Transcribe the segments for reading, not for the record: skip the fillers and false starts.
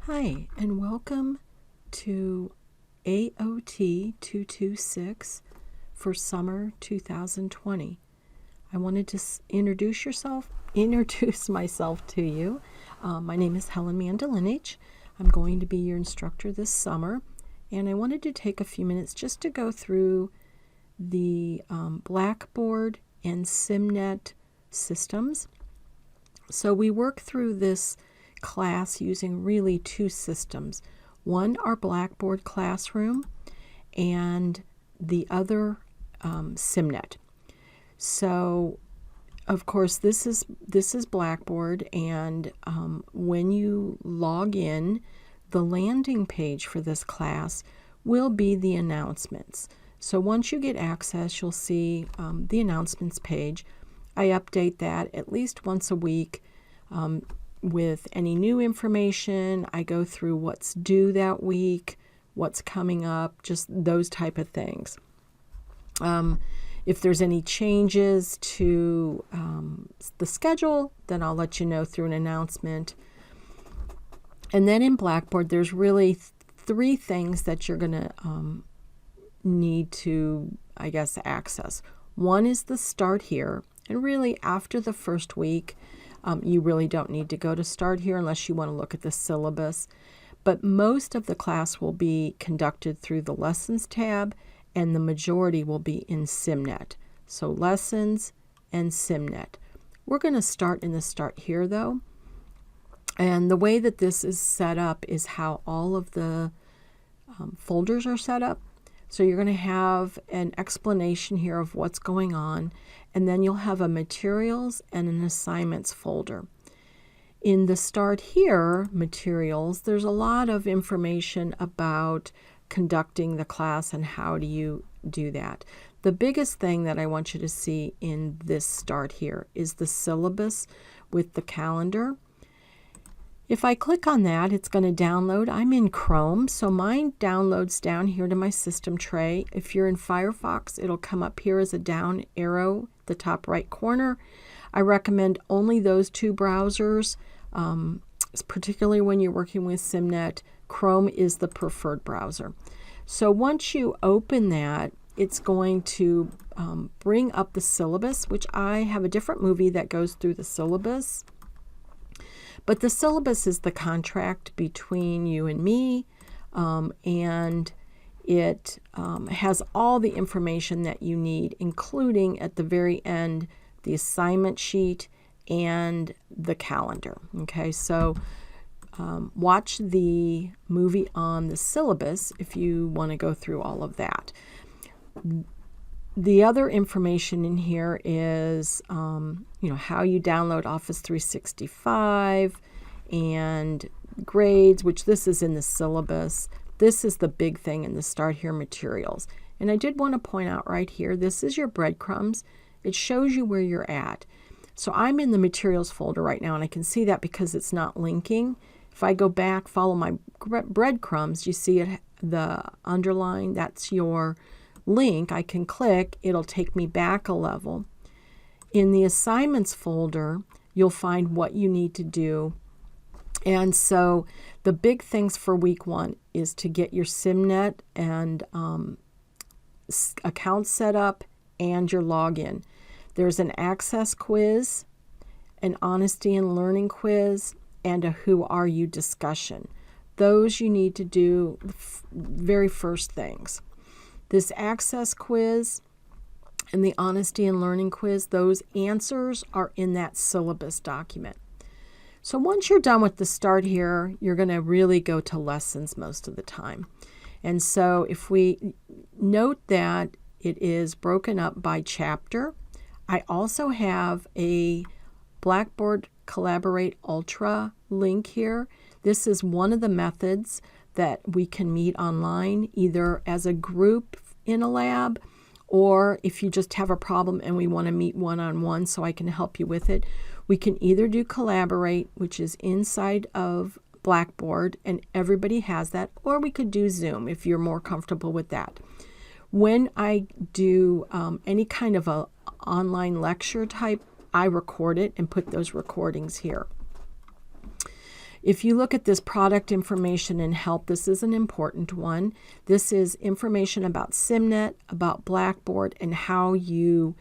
Hi, and welcome to AOT226 for summer 2020. I wanted to introduce myself to you. My name is Helen Mandelinich. I'm going to be your instructor this summer, and I wanted to take a few minutes just to go through the Blackboard and Simnet systems. So we work through this class using really two systems. One, our Blackboard classroom, and the other, Simnet. So, of course, this is Blackboard, and when you log in, the landing page for this class will be the announcements. So once you get access, you'll see the announcements page. I update that at least once a week with any new information. I go through what's due that week, what's coming up, just those type of things. If there's any changes to the schedule, then I'll let you know through an announcement. And then in Blackboard, there's really three things that you're going to need to, access. One is the Start Here. And really, after the first week, you really don't need to go to Start Here unless you want to look at the syllabus. But most of the class will be conducted through the Lessons tab, and the majority will be in Simnet. So Lessons and Simnet. We're going to start in the Start Here, though. And the way that this is set up is how all of the folders are set up. So you're going to have an explanation here of what's going on, and then you'll have a materials and an assignments folder. In the Start Here materials, there's a lot of information about conducting the class and how do you do that. The biggest thing that I want you to see in this Start Here is the syllabus with the calendar. If I click on that, it's going to download. I'm in Chrome, so mine downloads down here to my system tray. If you're in Firefox, it'll come up here as a down arrow, the top right corner. I recommend only those two browsers, particularly when you're working with Simnet. Chrome is the preferred browser. So once you open that, it's going to bring up the syllabus, which I have a different movie that goes through the syllabus. But the syllabus is the contract between you and me, and it has all the information that you need, including at the very end the assignment sheet and the calendar. Okay, so watch the movie on the syllabus if you want to go through all of that. The other information in here is, how you download Office 365 and grades, which this is in the syllabus. This is the big thing in the Start Here materials. And I did want to point out right here, this is your breadcrumbs. It shows you where you're at. So I'm in the materials folder right now, and I can see that because it's not linking. If I go back, follow my breadcrumbs, you see it, the underline, that's your link. I can click, it'll take me back a level. In the assignments folder, you'll find what you need to do. And so the big things for week one is to get your Simnet and account set up and your login. There's an access quiz, an honesty and learning quiz, and a who are you discussion. Those you need to do the very first things. This access quiz and the honesty and learning quiz, those answers are in that syllabus document. So once you're done with the Start Here, you're going to really go to Lessons most of the time. And so if we note that it is broken up by chapter, I also have a Blackboard Collaborate Ultra link here. This is one of the methods that we can meet online, either as a group in a lab, or if you just have a problem and we want to meet one-on-one so I can help you with it. We can either do Collaborate, which is inside of Blackboard, and everybody has that, or we could do Zoom if you're more comfortable with that. When I do any kind of a online lecture type, I record it and put those recordings here. If you look at this product information and help, this is an important one. This is information about Simnet, about Blackboard, and how you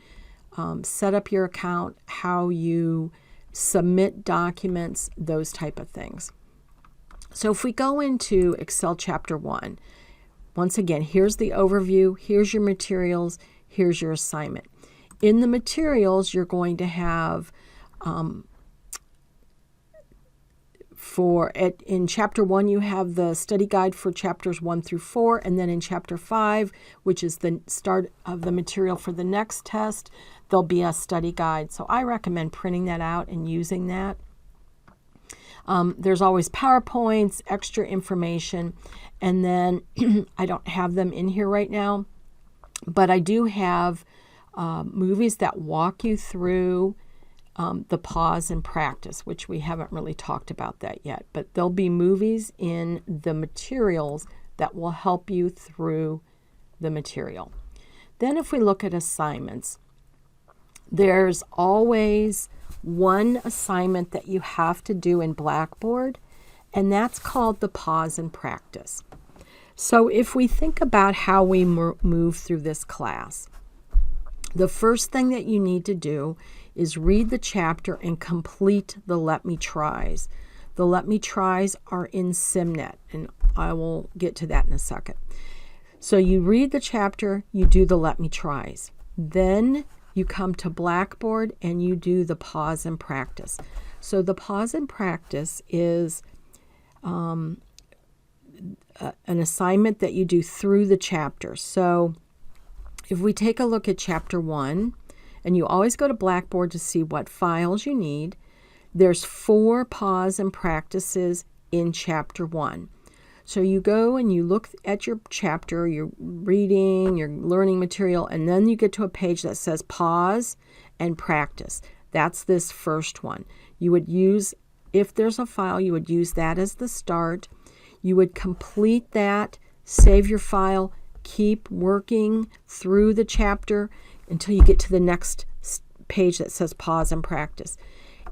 set up your account, how you submit documents, those type of things. So if we go into Excel Chapter 1, once again, here's the overview, here's your materials, here's your assignment. In the materials, you're going to have in Chapter 1, you have the study guide for Chapters 1 through 4, and then in Chapter 5, which is the start of the material for the next test, there'll be a study guide. So I recommend printing that out and using that. There's always PowerPoints, extra information, and then I don't have them in here right now, but I do have movies that walk you through the pause and practice, which we haven't really talked about that yet, but there'll be movies in the materials that will help you through the material. Then if we look at assignments, there's always one assignment that you have to do in Blackboard, and that's called the pause and practice. So if we think about how we move through this class, the first thing that you need to do is read the chapter and complete the Let Me Tries. The Let Me Tries are in Simnet, and I will get to that in a second. So you read the chapter, you do the Let Me Tries. Then you come to Blackboard and you do the pause and practice. So the pause and practice is an assignment that you do through the chapter. So if we take a look at Chapter 1, and you always go to Blackboard to see what files you need, there's 4 pause and practices in Chapter 1. So you go and you look at your chapter, you're reading, you're learning material, and then you get to a page that says pause and practice. That's this first one. You would use, if there's a file, you would use that as the start. You would complete that, save your file, keep working through the chapter until you get to the next page that says pause and practice.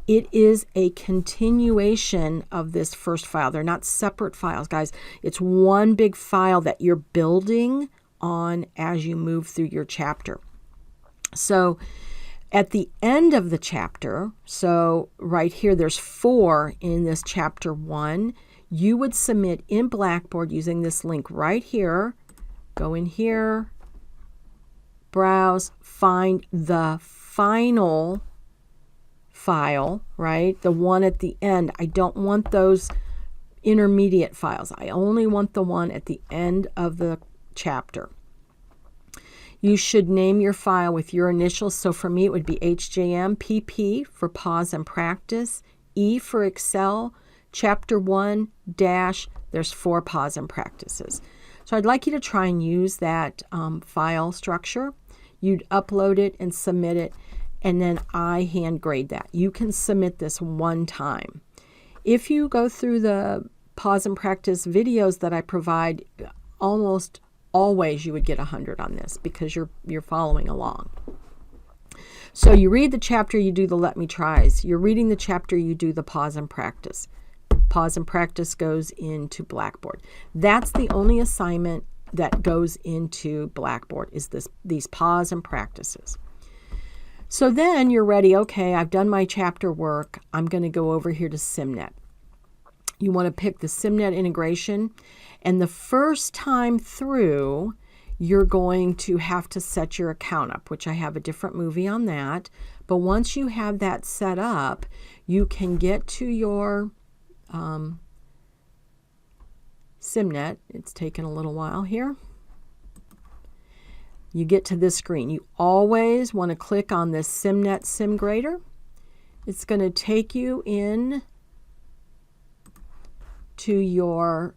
It is a continuation of this first file. They're not separate files, guys. It's one big file that you're building on as you move through your chapter. So at the end of the chapter, so right here, there's 4 in this Chapter 1, you would submit in Blackboard using this link right here. Go in here, browse, find the final file, right? The one at the end. I don't want those intermediate files. I only want the one at the end of the chapter. You should name your file with your initials. So for me, it would be HJM, PP for pause and practice, E for Excel, Chapter 1 dash, there's 4 pause and practices. So I'd like you to try and use that file structure. You'd upload it and submit it, and then I hand grade that. You can submit this one time. If you go through the pause and practice videos that I provide, almost always you would get 100 on this because you're following along. So you read the chapter, you do the Let Me Tries. You're reading the chapter, you do the pause and practice. Pause and practice goes into Blackboard. That's the only assignment that goes into Blackboard is these pause and practices. So then you're ready. Okay, I've done my chapter work. I'm going to go over here to Simnet. You want to pick the Simnet integration, and the first time through, you're going to have to set your account up, which I have a different movie on that. But once you have that set up, you can get to your Simnet. It's taken a little while here. You get to this screen. You always want to click on this Simnet SimGrader. It's going to take you in to your,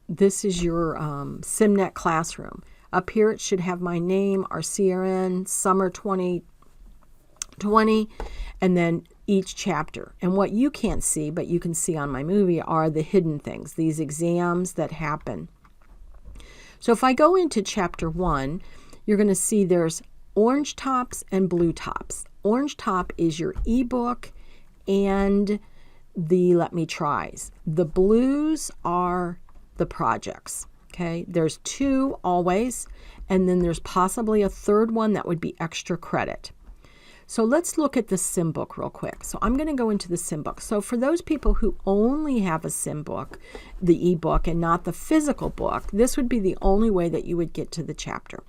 this is your Simnet classroom. Up here it should have my name, our CRN, summer 2020, and then each chapter. And what you can't see, but you can see on my movie, are the hidden things, these exams that happen. So if I go into Chapter 1, you're going to see there's orange tops and blue tops. Orange top is your ebook and the Let Me Tries. The blues are the projects. Okay, there's 2 always, and then there's possibly a third one that would be extra credit. So let's look at the sim book real quick. So I'm going to go into the sim book. So for those people who only have a sim book, the ebook, and not the physical book, this would be the only way that you would get to the chapter.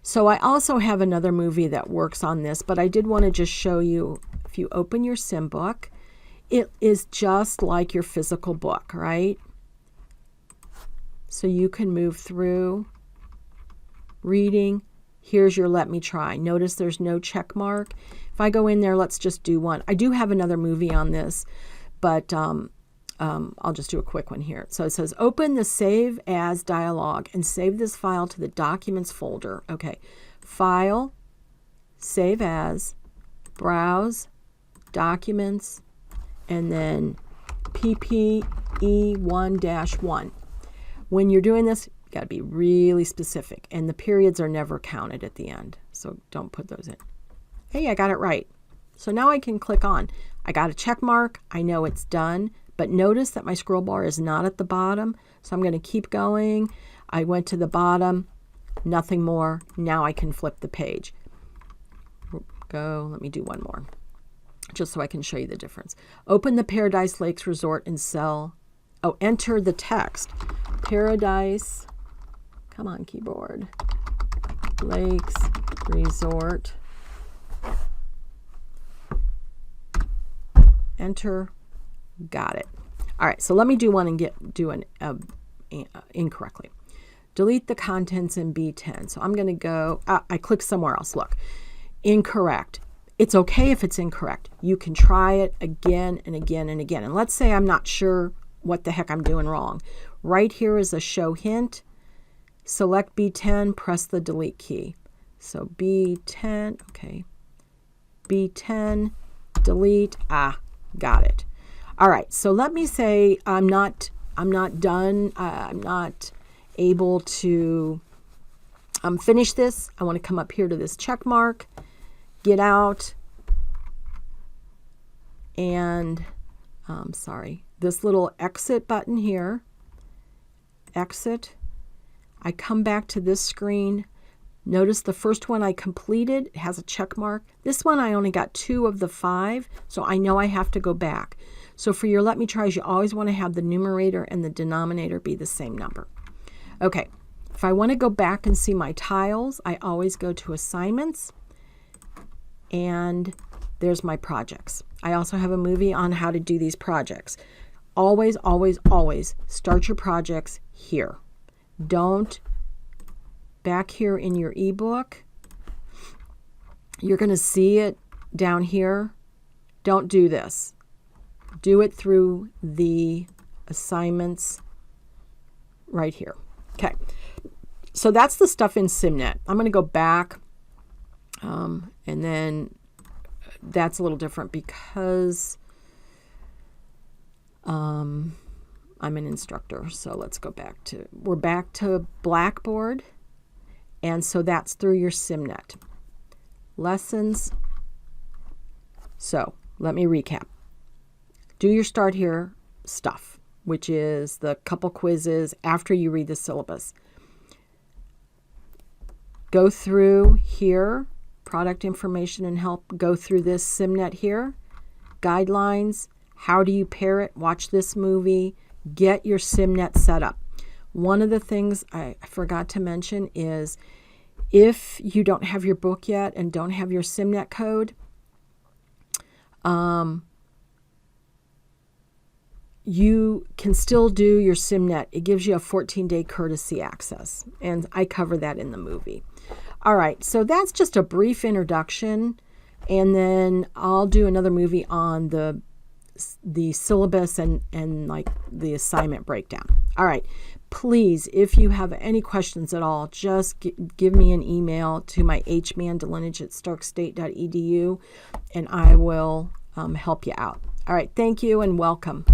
So I also have another movie that works on this, but I did want to just show you, if you open your sim book, it is just like your physical book, right? So you can move through reading. Here's your Let Me Try. Notice there's no check mark. If I go in there, let's just do one. I do have another movie on this, but I'll just do a quick one here. So it says, open the Save As dialog and save this file to the Documents folder. Okay, File, Save As, Browse, Documents, and then PPE1-1. When you're doing this, you got to be really specific, and the periods are never counted at the end, so don't put those in. Hey, I got it right. So now I can click on. I got a check mark. I know it's done, but notice that my scroll bar is not at the bottom, so I'm going to keep going. I went to the bottom, nothing more. Now I can flip the page. Go, let me do one more, just so I can show you the difference. Open the Paradise Lakes Resort and enter the text. Paradise, come on keyboard, Lakes Resort, enter, got it. All right, so let me do one and do an incorrectly. Delete the contents in B10. So I'm going to go, I click somewhere else, look, incorrect. It's okay if it's incorrect. You can try it again and again and again. And let's say I'm not sure what the heck I'm doing wrong. Right here is a show hint. Select B10, press the delete key. So B10, okay. B10, delete, got it. All right, so let me say I'm not done. I'm not able to finish this. I want to come up here to this check mark, get out, and this little exit button here, exit. I come back to this screen. Notice the first one I completed has a check mark. This one I only got 2 of the 5, so I know I have to go back. So for your Let Me Tries, you always want to have the numerator and the denominator be the same number. Okay, if I want to go back and see my tiles, I always go to Assignments, and there's my projects. I also have a movie on how to do these projects. Always, always, always start your projects here. Don't back here in your ebook. You're going to see it down here. Don't do this. Do it through the assignments right here. Okay, so that's the stuff in Simnet. I'm going to go back, and then that's a little different because I'm an instructor. So let's go back to, we're back to Blackboard, and so that's through your Simnet. Lessons. So let me recap. Do your start here stuff, which is the couple quizzes after you read the syllabus. Go through here, product information and help. Go through this Simnet here, guidelines, how do you pair it, watch this movie, get your Simnet set up. One of the things I forgot to mention is if you don't have your book yet and don't have your Simnet code, you can still do your Simnet. It gives you a 14-day courtesy access, and I cover that in the movie. All right, so that's just a brief introduction, and then I'll do another movie on the syllabus and like the assignment breakdown. All right, please, if you have any questions at all, just give me an email to my hmandelinage@starkstate.edu, and I will help you out. All right, thank you and welcome.